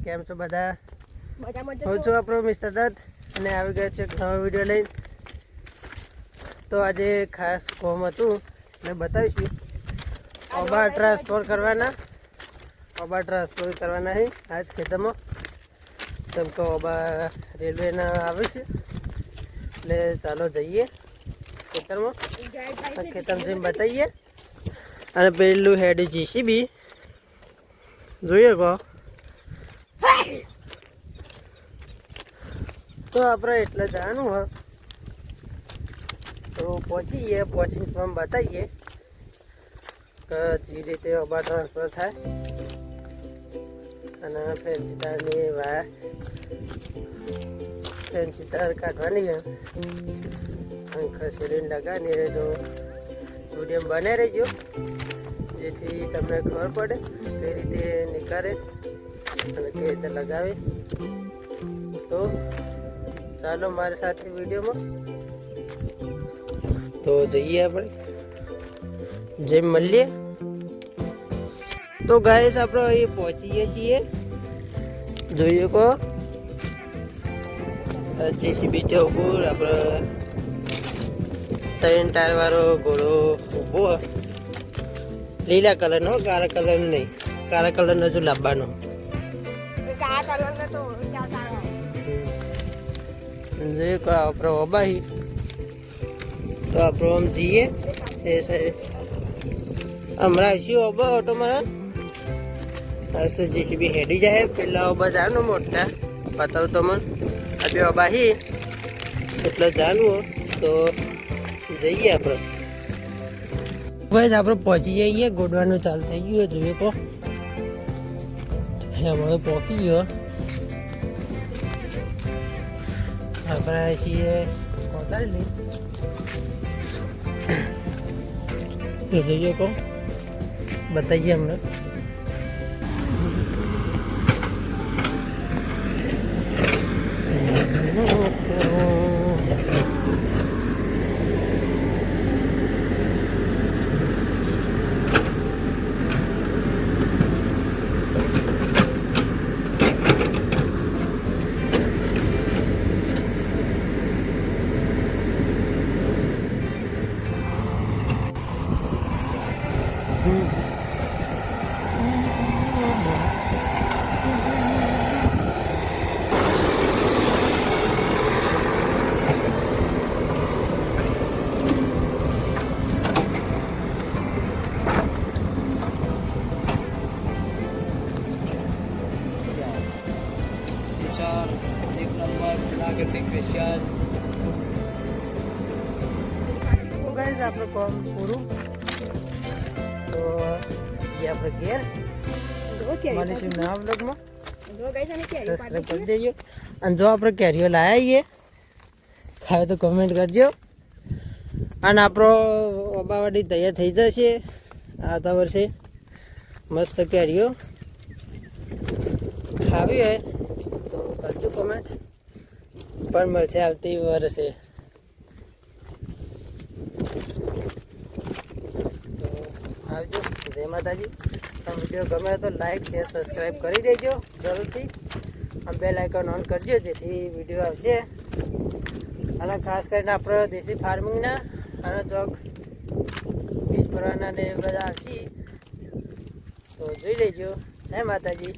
કેમ છો બધા? હું છું આપણો મિસ્ટર દત્ત અને આવી ગયા છે એક નવો વિડીયો લઈને. તો આજે ખાસ કોમ હતું એટલે બતાવીશું. ઓબા ટ્રાન્સફર કરવાના છે આજ ખેતરમાં. કેમ કે ઓબા રેલવેના આવે છે એટલે ચાલો જઈએ ખેતરમાં. ખેતર જઈને બતાવીએ. અને પેલું હેડ જીસીબી જોઈએ કહો તો આપણે એટલે જવાનું હોય તો પહોંચીએ. પહોંચીને તમે બતાવીએ કે જે રીતે ઓબા ટ્રાન્સફર થાય અને ફેન્સી તારની ફેન્સી તાર કાઢવાની ખસેડીને લગાવીને રહેજો. વિડીયો બને રહેજો જેથી તમને ખબર પડે કઈ રીતે નીકાળે અને કઈ રીતે લગાવે. તો ચાલો મારી સાથે વિડીયોમાં તો જઈએ આપણે, જેમ મળીએ. તો ગાઈસ આપણે અહીં પહોંચીએ છીએ. જોઈએ કહો જેસીબી છે ઉપર આપણે 3 ટાયર વાળો ઘોડો ઊભો, લીલા કલરનો, કાળા કલર નહીં. કાળા કલરનો જો લાવવાનો. જોઈએ કહો આપણે ઓબાહી તો આપણે આમ જઈએ એ સાઈડ હમણાં આવીશું ઓબા ઓટો મારા. બસ તો જેસીબી હેડી જાય. પેલા ઓબા જાનું મોટા બતાવું તો મને આ બે ઓબાહી એટલે જાણવું તો જઈએ આપણે. બસ આપણે પહોંચી જઈએ. ગોડવાનું ચાલુ થઈ ગયું જોઈએ કહો હવે પહોંચી ગયો. આપણે છીએ કોતારી જોઈએ કહો બતાવીએ હમણાં. एक नंबर प्राकृतिक विशाल. तो गाइस આપણે કામ પૂરું તો ये આપણે ઘેર મળીશું નવા બ્લોગમાં. સબસ્ક્રાઇબ કરી દેજો. અને જો આપણે કેરીઓ લાયા છીએ ખાય તો કમેન્ટ કરજો. અને આપણો ઓબાવાડી તૈયાર થઈ જશે આવતા વર્ષે. મસ્ત કેરીઓ ખાવી હોય કરજો કમેન્ટ. પણ મળશે આવતી વર્ષે. તો આવજો. જય માતાજી. તમે વિડીયો ગમે તો લાઈક શેર સબસ્ક્રાઈબ કરી દેજો જરૂરથી. આમ બેલ આઇકન ઓન કરજો જેથી વિડીયો આવશે. અને ખાસ કરીને આપણે દેશી ફાર્મિંગના અને ચોક બીજ ભરવાના ને બધા આવશે તો જોઈ લેજો. જય માતાજી.